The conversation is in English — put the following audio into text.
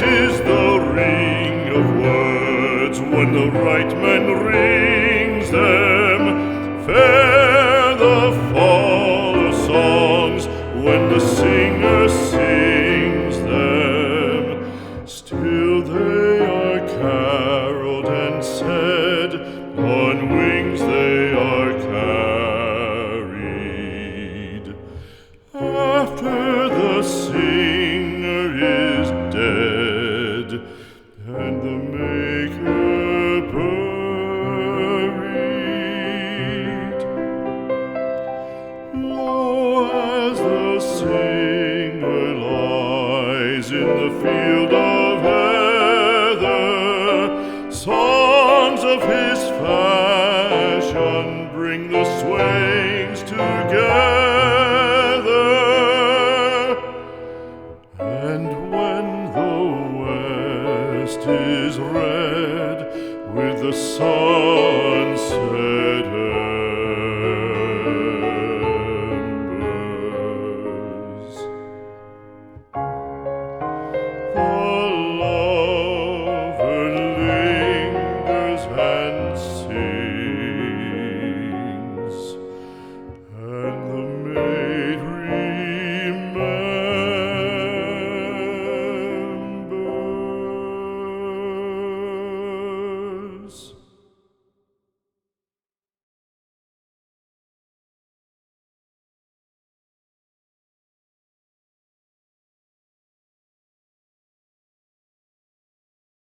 is the ring of words when the right man rings them. Fair the fall of songs when the singer sings them. Still they are caroled and said, on wings they are carried. After the singer is dead and the maker buried, lo, as the singer lies in the field